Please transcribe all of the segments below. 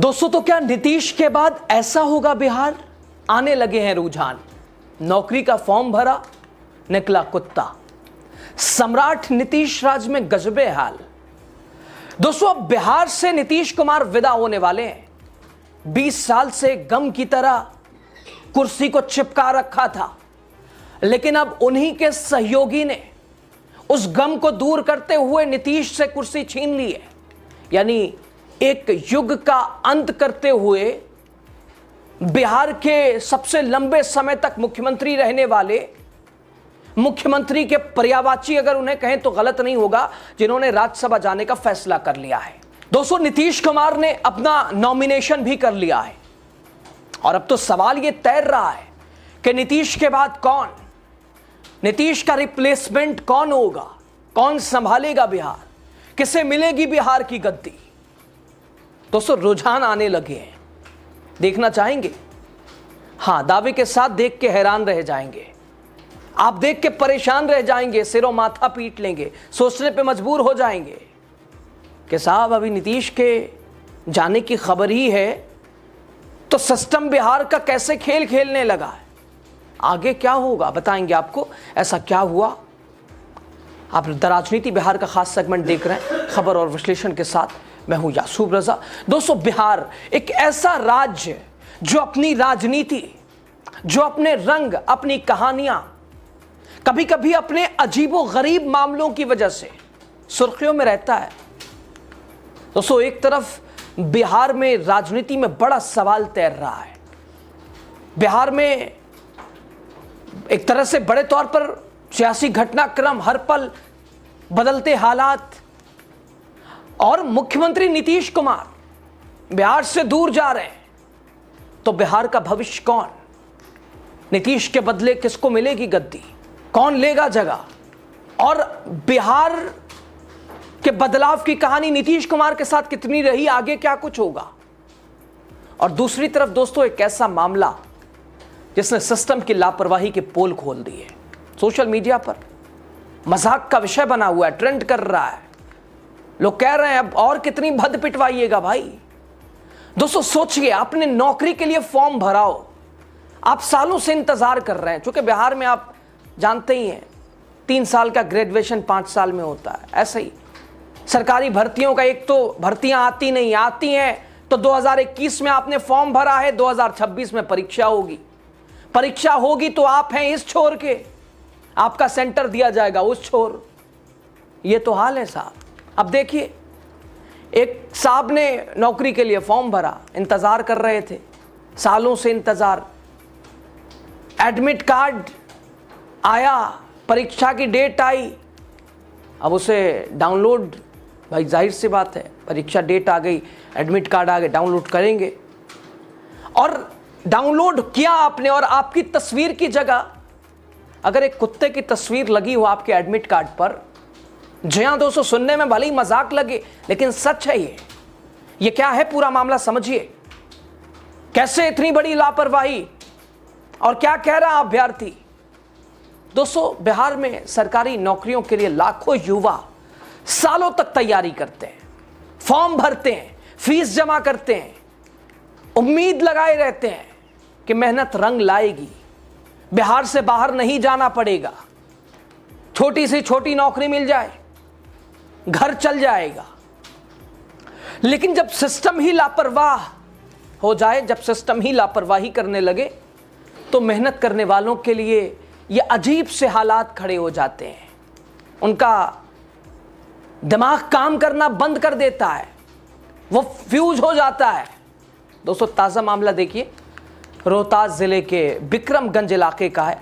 दोस्तों, तो क्या नीतीश के बाद ऐसा होगा बिहार? आने लगे हैं रुझान। नौकरी का फॉर्म भरा, निकला कुत्ता। सम्राट नीतीश राज में गजबे हाल। दोस्तों, अब बिहार से नीतीश कुमार विदा होने वाले हैं। 20 साल से गम की तरह कुर्सी को चिपका रखा था, लेकिन अब उन्हीं के सहयोगी ने उस गम को दूर करते हुए नीतीश से कुर्सी छीन ली है। यानी एक युग का अंत करते हुए बिहार के सबसे लंबे समय तक मुख्यमंत्री रहने वाले, मुख्यमंत्री के पर्यायवाची अगर उन्हें कहें तो गलत नहीं होगा, जिन्होंने राज्यसभा जाने का फैसला कर लिया है। दोस्तों, नीतीश कुमार ने अपना नॉमिनेशन भी कर लिया है और अब तो सवाल यह तैर रहा है कि नीतीश के बाद कौन, नीतीश का रिप्लेसमेंट कौन होगा, कौन संभालेगा बिहार, किसे मिलेगी बिहार की गद्दी। दोस्तों, रुझान आने लगे हैं। देखना चाहेंगे? हां, दावे के साथ देख के हैरान रह जाएंगे। आप देख के परेशान रह जाएंगे, सिरों माथा पीट लेंगे, सोचने पे मजबूर हो जाएंगे कि साहब अभी नीतीश के जाने की खबर ही है तो सिस्टम बिहार का कैसे खेल खेलने लगा है। आगे क्या होगा बताएंगे आपको। ऐसा क्या हुआ? आप द राजनीति बिहार का खास सेगमेंट देख रहे हैं, खबर और विश्लेषण के साथ। मैं हूं यासूब रजा। दोस्तों, बिहार एक ऐसा राज्य जो अपनी राजनीति, जो अपने रंग, अपनी कहानियां, कभी कभी अपने अजीबो गरीब मामलों की वजह से सुर्खियों में रहता है। दोस्तों, एक तरफ बिहार में राजनीति में बड़ा सवाल तैर रहा है। बिहार में एक तरह से बड़े तौर पर सियासी घटनाक्रम, हर पल बदलते हालात, और मुख्यमंत्री नीतीश कुमार बिहार से दूर जा रहे हैं। तो बिहार का भविष्य कौन? नीतीश के बदले किसको मिलेगी गद्दी? कौन लेगा जगह? और बिहार के बदलाव की कहानी नीतीश कुमार के साथ कितनी रही, आगे क्या कुछ होगा? और दूसरी तरफ दोस्तों, एक ऐसा मामला जिसने सिस्टम की लापरवाही के पोल खोल दिए, सोशल मीडिया पर मजाक का विषय बना हुआ है, ट्रेंड कर रहा है। लोग कह रहे हैं अब और कितनी भद पिटवाइएगा भाई। दोस्तों, सोचिए, आपने नौकरी के लिए फॉर्म भरा हो, आप सालों से इंतजार कर रहे हैं, क्योंकि बिहार में आप जानते ही हैं 3 साल का ग्रेजुएशन 5 साल में होता है। ऐसे ही सरकारी भर्तियों का, एक तो भर्तियां आती नहीं, आती हैं तो 2021 में आपने फॉर्म भरा है, 2026 में परीक्षा होगी। परीक्षा होगी तो आप हैं इस छोर के, आपका सेंटर दिया जाएगा उस छोर। ये तो हाल है साहब। अब देखिए, एक साहब ने नौकरी के लिए फॉर्म भरा, इंतजार कर रहे थे, सालों से इंतजार। एडमिट कार्ड आया, परीक्षा की डेट आई, अब उसे डाउनलोड, भाई जाहिर सी बात है, परीक्षा डेट आ गई, एडमिट कार्ड आ गए, डाउनलोड करेंगे। और डाउनलोड किया आपने, और आपकी तस्वीर की जगह अगर एक कुत्ते की तस्वीर लगी हो आपके एडमिट कार्ड पर, जी हां दोस्तों, सुनने में भले ही मजाक लगे लेकिन सच है ये क्या है पूरा मामला समझिए। कैसे इतनी बड़ी लापरवाही, और क्या कह रहा अभ्यर्थी। दोस्तों, बिहार में सरकारी नौकरियों के लिए लाखों युवा सालों तक तैयारी करते हैं, फॉर्म भरते हैं, फीस जमा करते हैं, उम्मीद लगाए रहते हैं कि मेहनत रंग लाएगी, बिहार से बाहर नहीं जाना पड़ेगा, छोटी से छोटी नौकरी मिल जाए, घर चल जाएगा। लेकिन जब सिस्टम ही लापरवाह हो जाए, जब सिस्टम ही लापरवाही करने लगे, तो मेहनत करने वालों के लिए ये अजीब से हालात खड़े हो जाते हैं। उनका दिमाग काम करना बंद कर देता है, वो फ्यूज हो जाता है। दोस्तों, ताज़ा मामला देखिए, रोहतास जिले के बिक्रमगंज इलाके का है,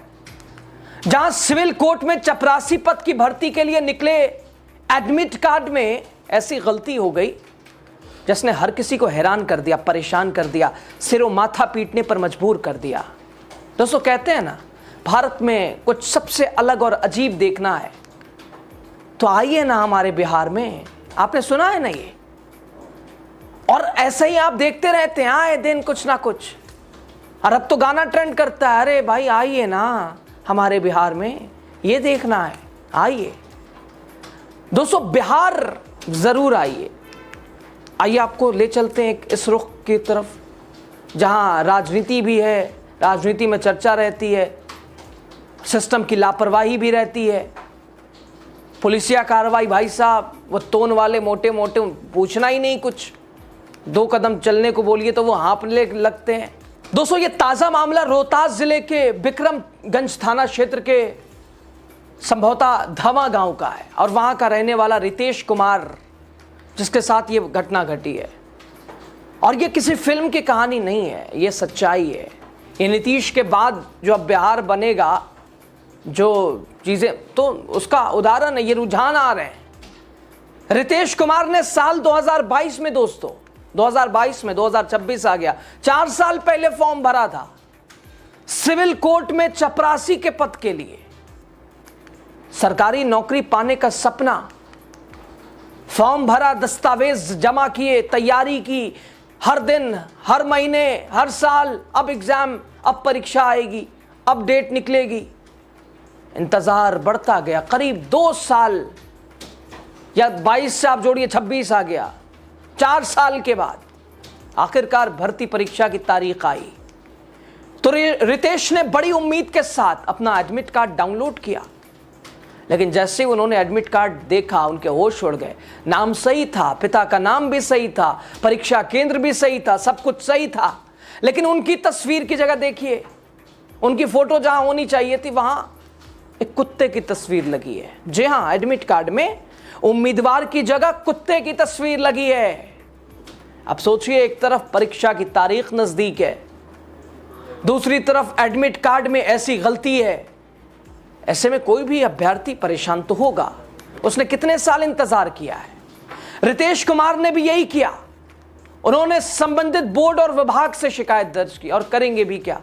जहां सिविल कोर्ट में चपरासी पद की भर्ती के लिए निकले एडमिट कार्ड में ऐसी गलती हो गई जिसने हर किसी को हैरान कर दिया, परेशान कर दिया, सिरों माथा पीटने पर मजबूर कर दिया। दोस्तों, कहते हैं ना, भारत में कुछ सबसे अलग और अजीब देखना है तो आइए ना हमारे बिहार में। आपने सुना है ना ये, और ऐसे ही आप देखते रहते हैं आए दिन कुछ ना कुछ। और अब तो गाना ट्रेंड करता है, अरे भाई आइए ना हमारे बिहार में, ये देखना है, आइए। दोस्तों, बिहार जरूर आइए। आइए आपको ले चलते हैं इस रुख की तरफ, जहां राजनीति भी है, राजनीति में चर्चा रहती है, सिस्टम की लापरवाही भी रहती है, पुलिसिया कार्रवाई भाई साहब वो तोन वाले मोटे मोटे पूछना ही नहीं कुछ, 2 कदम चलने को बोलिए तो वो हाँफने लगते हैं। दोस्तों ये ताज़ा मामला रोहतास जिले के बिक्रमगंज थाना क्षेत्र के संभवतः धवा गांव का है और वहां का रहने वाला रितेश कुमार जिसके साथ ये घटना घटी है। और ये किसी फिल्म की कहानी नहीं है, ये सच्चाई है। ये नीतीश के बाद जो अब बिहार बनेगा, जो चीज़ें, तो उसका उदाहरण है, ये रुझान आ रहे हैं। रितेश कुमार ने साल 2022 में, दोस्तों 2022 में, 2026 आ गया, 4 साल पहले फॉर्म भरा था सिविल कोर्ट में चपरासी के पद के लिए। सरकारी नौकरी पाने का सपना, फॉर्म भरा, दस्तावेज जमा किए, तैयारी की, हर दिन, हर महीने, हर साल, अब एग्जाम, अब परीक्षा आएगी, अब डेट निकलेगी। इंतजार बढ़ता गया, करीब 2 साल या 22 से आप जोड़िए 26 आ गया, 4 साल के बाद आखिरकार भर्ती परीक्षा की तारीख आई। तो रितेश ने बड़ी उम्मीद के साथ अपना एडमिट कार्ड डाउनलोड किया, लेकिन जैसे उन्होंने एडमिट कार्ड देखा उनके होश उड़ गए। नाम सही था, पिता का नाम भी सही था, परीक्षा केंद्र भी सही था, सब कुछ सही था, लेकिन उनकी तस्वीर की जगह देखिए, उनकी फोटो जहां होनी चाहिए थी वहां एक कुत्ते की तस्वीर लगी है। जी हां, एडमिट कार्ड में उम्मीदवार की जगह कुत्ते की तस्वीर लगी है। अब सोचिए, एक तरफ परीक्षा की तारीख नजदीक है, दूसरी तरफ एडमिट कार्ड में ऐसी गलती है। ऐसे में कोई भी अभ्यर्थी परेशान तो होगा। उसने कितने साल इंतजार किया है। रितेश कुमार ने भी यही किया। उन्होंने संबंधित बोर्ड और विभाग से शिकायत दर्ज की और करेंगे भी क्या।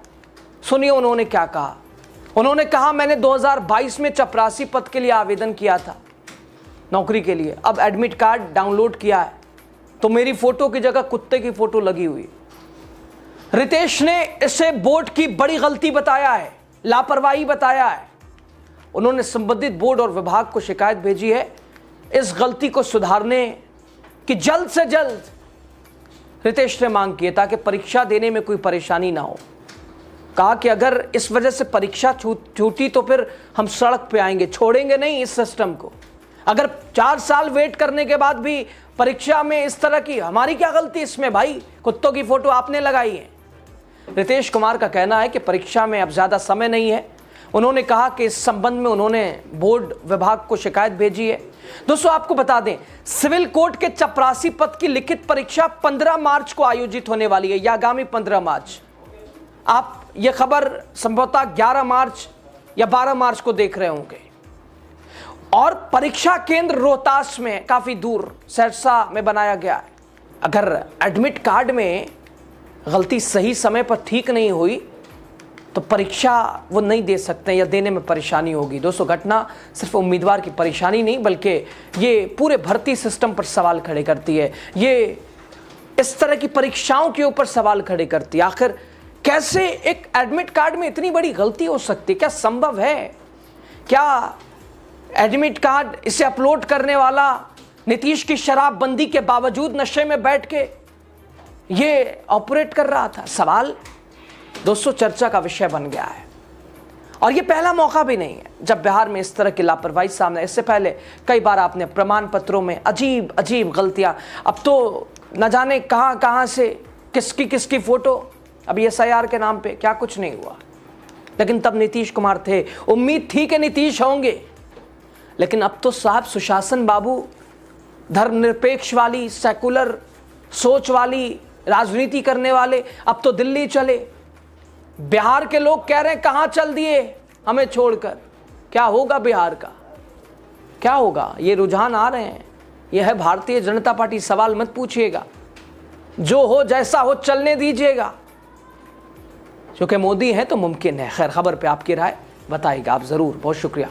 सुनिए उन्होंने क्या कहा। उन्होंने कहा, मैंने 2022 में चपरासी पद के लिए आवेदन किया था, नौकरी के लिए। अब एडमिट कार्ड डाउनलोड किया है तो मेरी फोटो की जगह कुत्ते की फोटो लगी हुई। रितेश ने इसे बोर्ड की बड़ी गलती बताया है, लापरवाही बताया है। उन्होंने संबंधित बोर्ड और विभाग को शिकायत भेजी है इस गलती को सुधारने की जल्द से जल्द रितेश ने मांग की है, ताकि परीक्षा देने में कोई परेशानी ना हो। कहा कि अगर इस वजह से परीक्षा छूटी तो फिर हम सड़क पे आएंगे, छोड़ेंगे नहीं इस सिस्टम को। अगर 4 साल वेट करने के बाद भी परीक्षा में इस तरह की, हमारी क्या गलती इसमें भाई, कुत्तों की फोटो आपने लगाई है। रितेश कुमार का कहना है कि परीक्षा में अब ज्यादा समय नहीं है। उन्होंने कहा कि इस संबंध में उन्होंने बोर्ड विभाग को शिकायत भेजी है। दोस्तों आपको बता दें, सिविल कोर्ट के चपरासी पद की लिखित परीक्षा 15 मार्च को आयोजित होने वाली है, या आगामी 15 मार्च। आप ये खबर संभवतः 11 मार्च या 12 मार्च को देख रहे होंगे। और परीक्षा केंद्र रोहतास में, काफी दूर सहरसा में बनाया गया है। अगर एडमिट कार्ड में गलती सही समय पर ठीक नहीं हुई तो परीक्षा वो नहीं दे सकते या देने में परेशानी होगी। दोस्तों घटना सिर्फ उम्मीदवार की परेशानी नहीं, बल्कि ये पूरे भर्ती सिस्टम पर सवाल खड़े करती है। ये इस तरह की परीक्षाओं के ऊपर सवाल खड़े करती है। आखिर कैसे एक एडमिट कार्ड में इतनी बड़ी गलती हो सकती है? क्या संभव है? क्या एडमिट कार्ड इसे अपलोड करने वाला नीतीश की शराबबंदी के बावजूद नशे में बैठ के ये ऑपरेट कर रहा था? सवाल दोस्तों चर्चा का विषय बन गया है। और ये पहला मौका भी नहीं है जब बिहार में इस तरह की लापरवाही सामने। इससे पहले कई बार आपने प्रमाण पत्रों में अजीब अजीब गलतियां, अब तो न जाने कहां से किसकी फोटो, अभी SIR के नाम पे क्या कुछ नहीं हुआ। लेकिन तब नीतीश कुमार थे, उम्मीद थी कि नीतीश होंगे। लेकिन अब तो साहब सुशासन बाबू, धर्मनिरपेक्ष वाली, सेकुलर सोच वाली राजनीति करने वाले अब तो दिल्ली चले। बिहार के लोग कह रहे हैं कहां चल दिए हमें छोड़कर। क्या होगा बिहार का, क्या होगा? ये रुझान आ रहे हैं। यह है भारतीय जनता पार्टी। सवाल मत पूछिएगा, जो हो जैसा हो चलने दीजिएगा। क्योंकि मोदी है तो मुमकिन है। खैर, खबर पे आपकी राय बताइएगा आप जरूर। बहुत शुक्रिया।